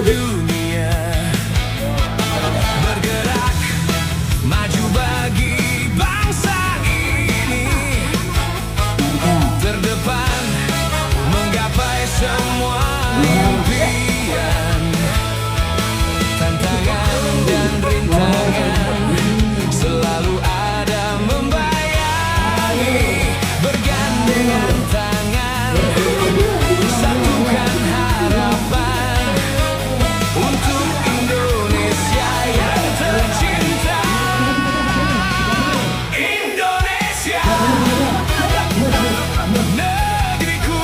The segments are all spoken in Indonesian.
dunia bergerak maju bagi bangsa ini, terdepan menggapai semua impian, tantangan dan rintangan selalu ada membayangi, bergandengan tangan satukan harapan untuk Indonesia yang tercinta. Indonesia, negeriku.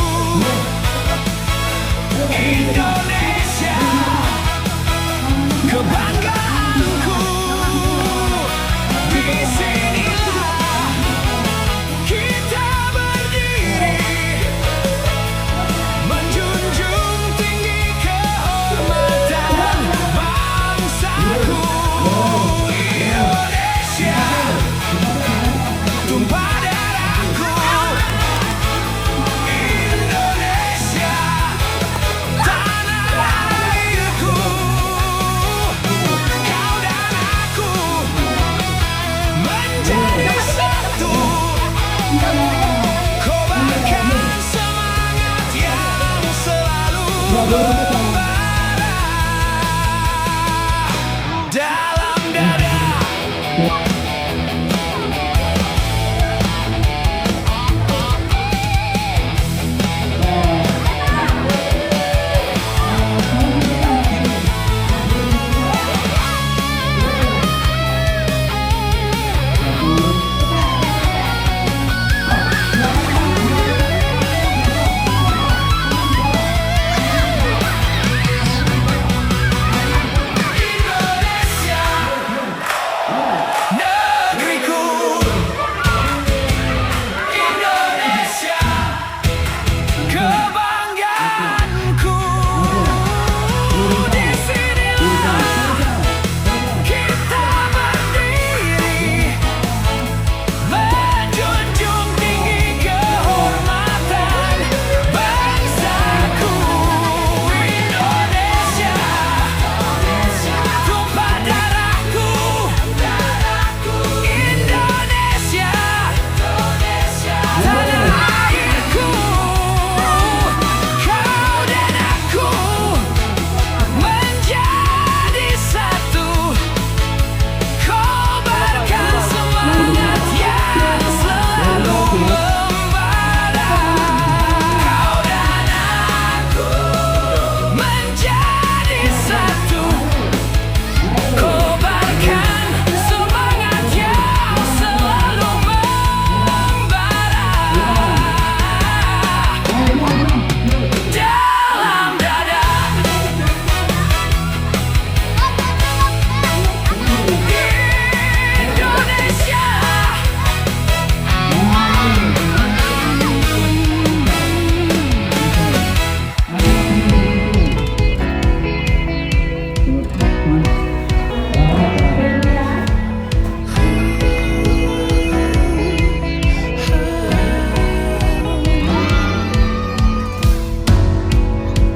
Indonesia, kebanggaanku. Disinilah kita berdiri, menjunjung tinggi kehormatan bangsaku. Indonesia, tumpah darahku. Indonesia, tanah airku. Kau dan aku menjadi satu, kobarkan semangat yang selalu membara dalam dada. Negeriku, Indonesia, kebanggaanku. Disinilah kita berdiri, menjunjung tinggi kehormatan bangsaku. Indonesia, tumpah darahku. Indonesia, tanah airku. Kau dan aku menjadi satu, kobarkan semangat yang selalu membara. Kau dan aku menjadi satu, kobarkan semangat yang selalu membara dalam dada. Indonesia,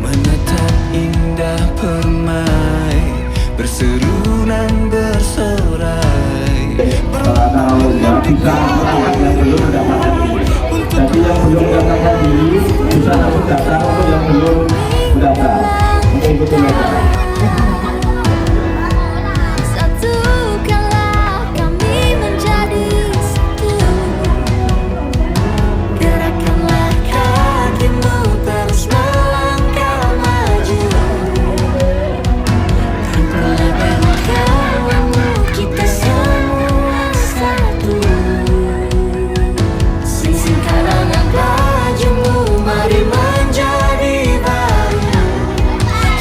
menatap indah permai, berserunan bersorai, Kalau ya bisa yang belum mendapatkan diri. Jadi yang belum mendapatkan diri bisa langsung daftar untuk yang belum mendaftar. Mengikuti mereka. Satukanlah kami menjadi satu, gerakanlah kakimu terus melangkah maju, rangkullah kawanmu, kita semua satu. Singkat anak lajumu, mari menjadi baru,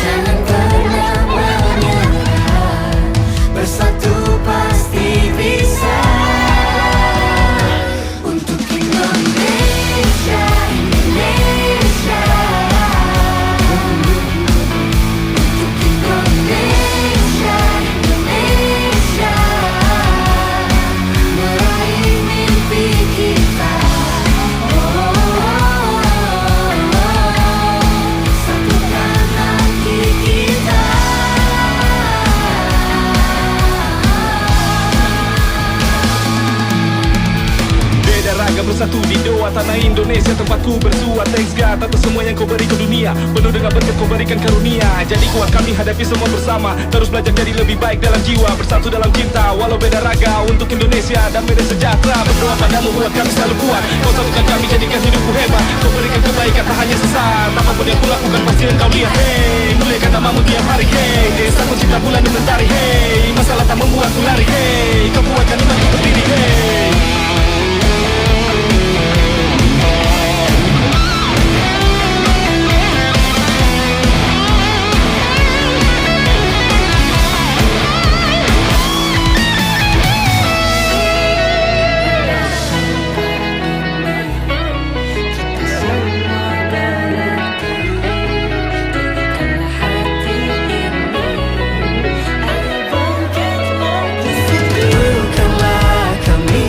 jangan pernah bersatu di doa tanah Indonesia tempatku bersua. Thanks God atas semua yang kau beri ke dunia, penuh dengan berkat kau berikan karunia. Jadi kuat kami hadapi semua bersama, terus belajar jadi lebih baik dalam jiwa, bersatu dalam cinta walau beda raga untuk Indonesia damai dan sejahtera. Berdoa padamu buat kami selalu kuat, kau satukan kami jadikan hidupku hebat, kau berikan kebaikan tak hanya sesaat. Apapun yang kulakukan pasti engkau lihat. Hey, muliakan namamu tiap hari. Hey, desaku cinta bulan dan mentari. Hey, masalah tak membuatku lari. Hey, kau kuatkan imanku berdiri. Hey. Satukanlah kami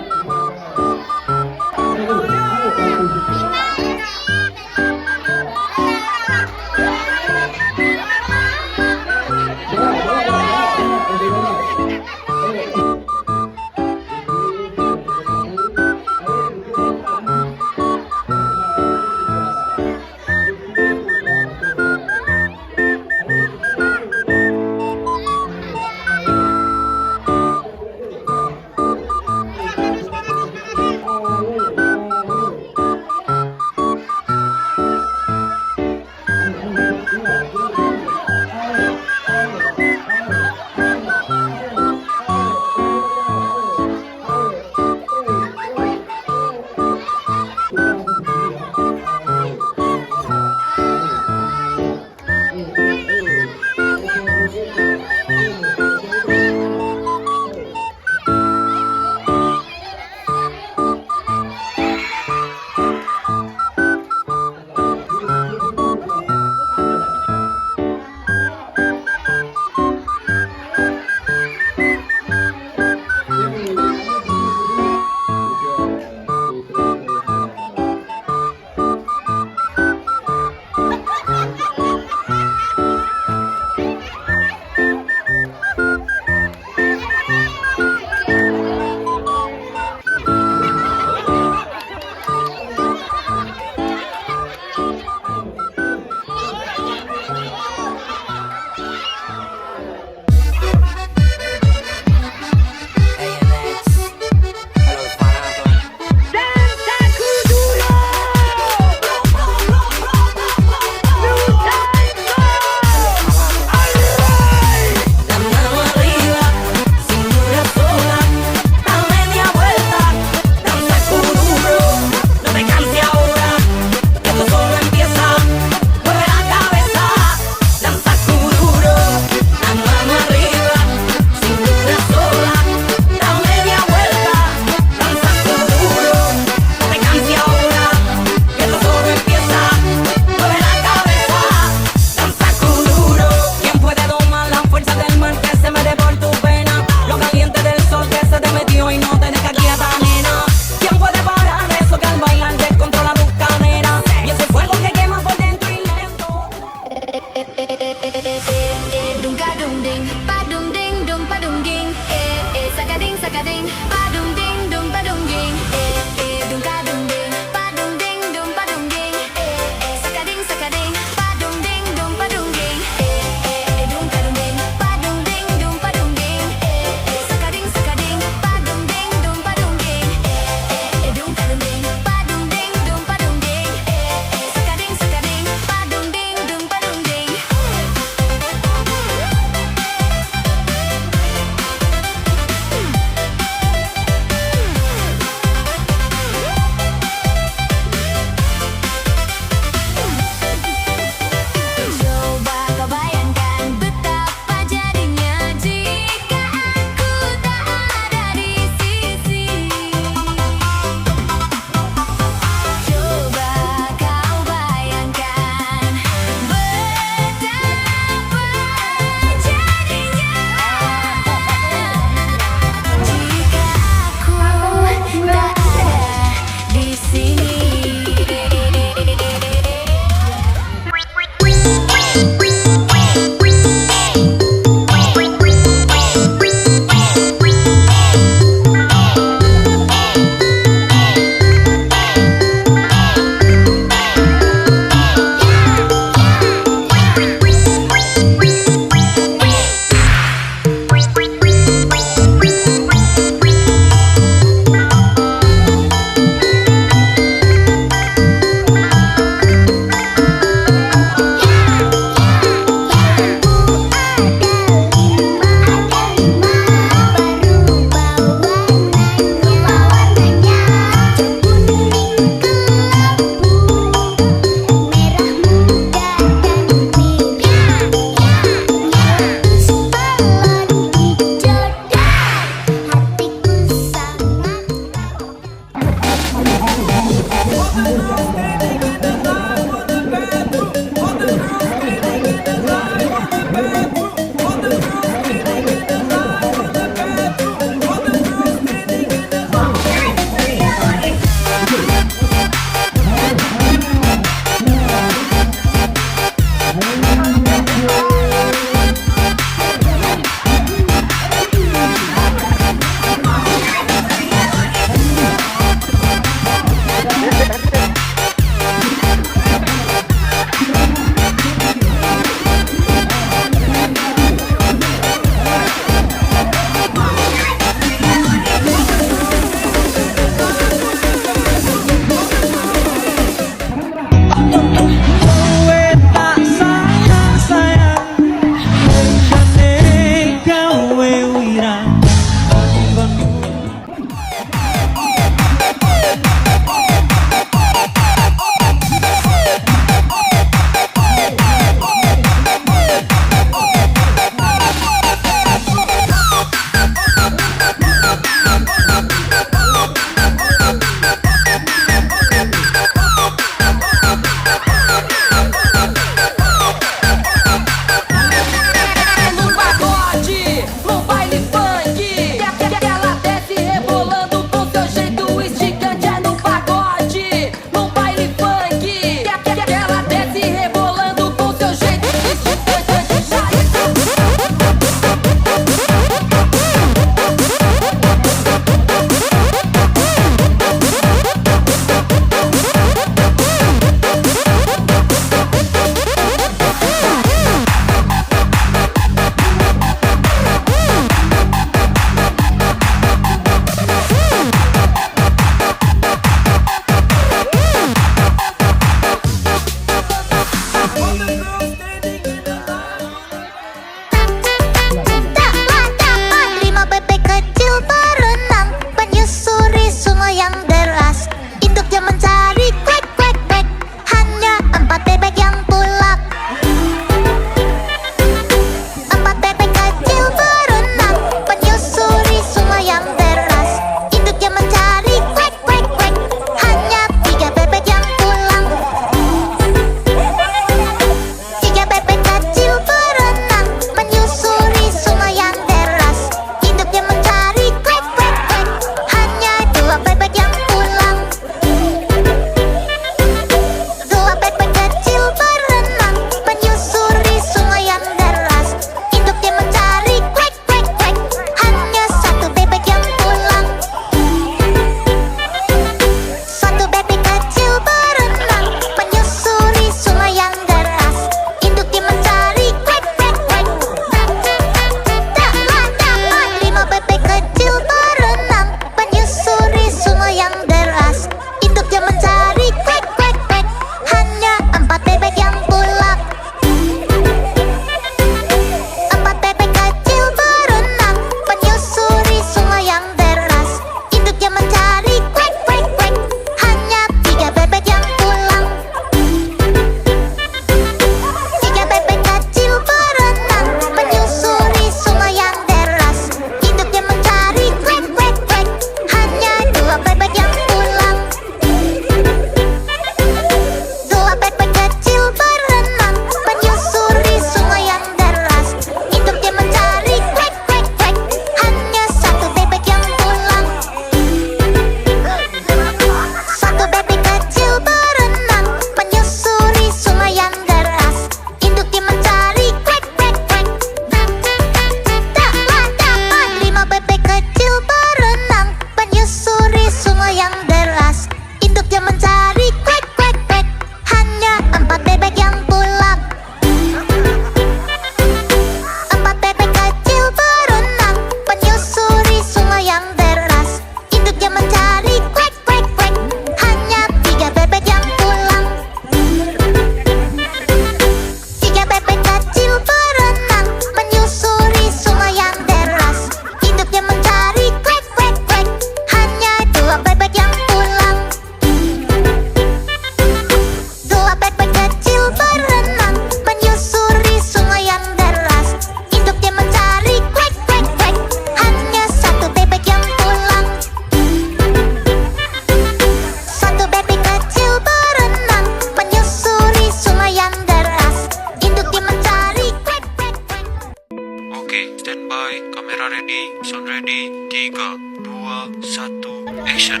sound ready, 3, 2, 1, action.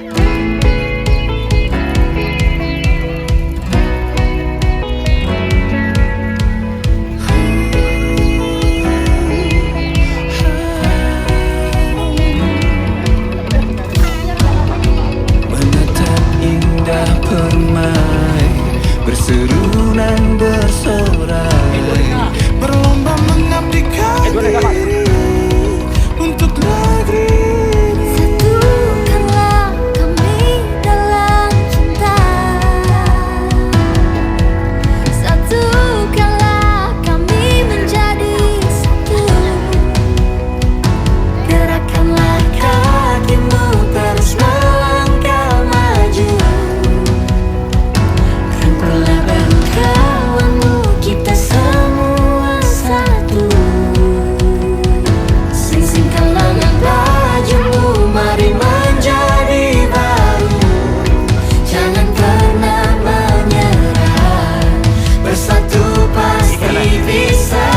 Menatap indah permai, berserunan bersorai, berlomba mengabdikan diri untuk negeri. Satukanlah kami dalam cinta. Satukanlah kami menjadi satu. Gerakkanlah kakimu terus melangkah maju. Rangkullah bahu kawanmu, kita semua satu. Sing-singkanlah bajumu, mari menjadi baru. Jangan pernah menyerah, bersatu pasti bisa.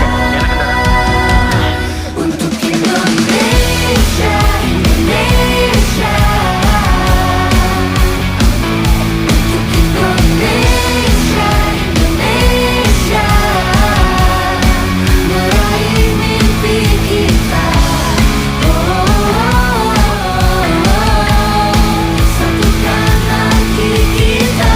Untuk Indonesia, Indonesia. Untuk Indonesia, Indonesia. Meraih mimpi kita. Satukan hati kita.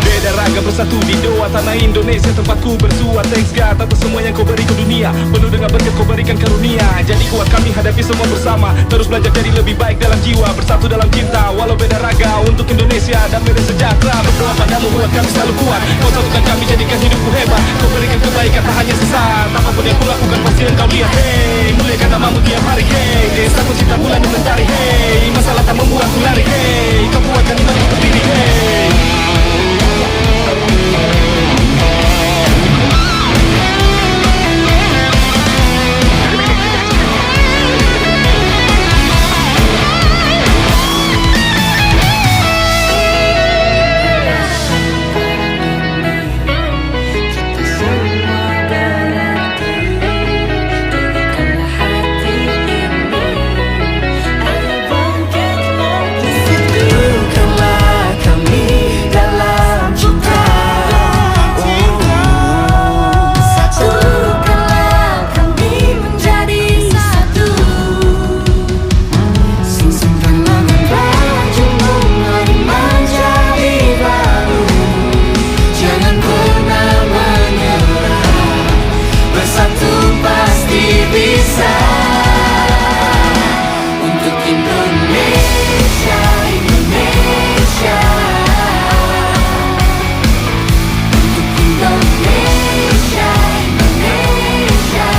Beda ragam bersatu di doa tanah Indonesia tempatku bersua. Thanks God atas semua yang kau beri ke dunia. Penuh dengan berkat kau berikan karunia. Jadi kuat kami hadapi semua bersama. Terus belajar jadi lebih baik dalam jiwa. Bersatu dalam cinta walau beda raga. Untuk Indonesia damai dan sejahtera. Berdoa padamu buat kami selalu kuat. Kau satukan kami jadikan hidupku hebat. Kau berikan kebaikan tak hanya sesaat. Apapun yang kulakukan pasti engkau lihat. Hey, muliakan namamu tiap hari. Hey, desaku cinta bulan dan mentari. Hey, masalah tak membuatku lari. Hey, kau kuatkan imanku berdiri. Hey. Kita semua berarti. Tulikanlah hati ini. Ayo bangkit lagi. Satukanlah kami dalam cinta. Satukanlah kami menjadi satu. Sing-singkanlah bajumu, mari menjadi baru. Jangan pernah menyerah, bersatu pasti bisa. Untuk Indonesia, Indonesia. Untuk Indonesia, Indonesia.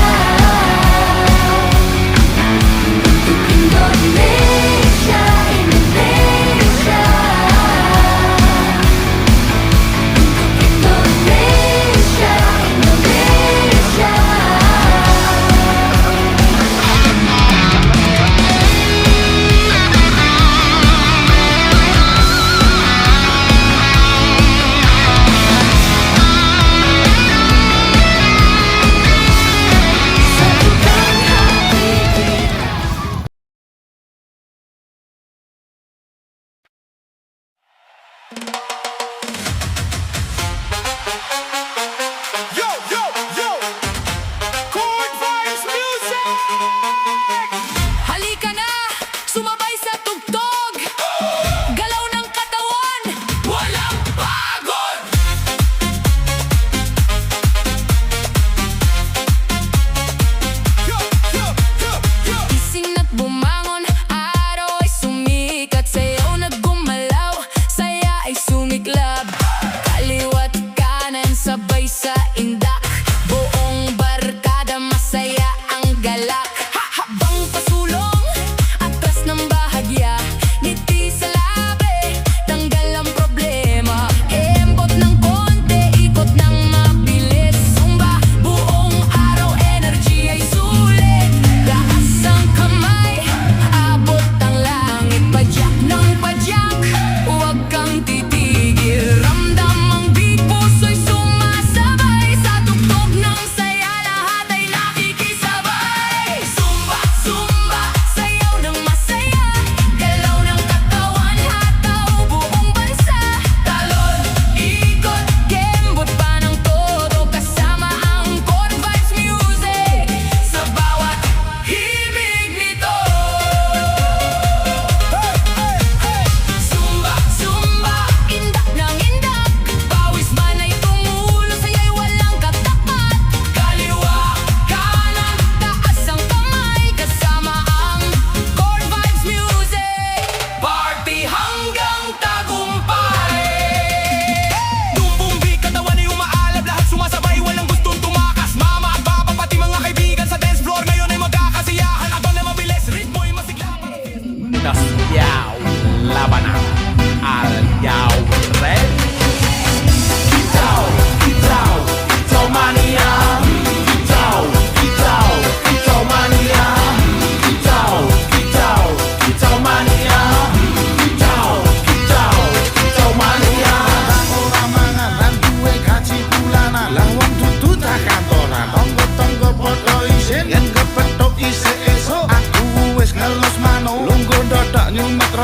Untuk Indonesia, Indonesia. Untuk Indonesia, Indonesia. Satukan hati kita. Yo, yo, yo! Chord Vibes Music! Halika na, sumabay sa tugtog. Galaw ng katawan, walang pagod. Yo, yo, yo, yo! Gising at bumangon, araw ay sumikat. Sayaw na gumalaw, saya ay sumikat.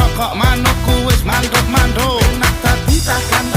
rokok manukku wis manduk-manduk. Nak dadi takkan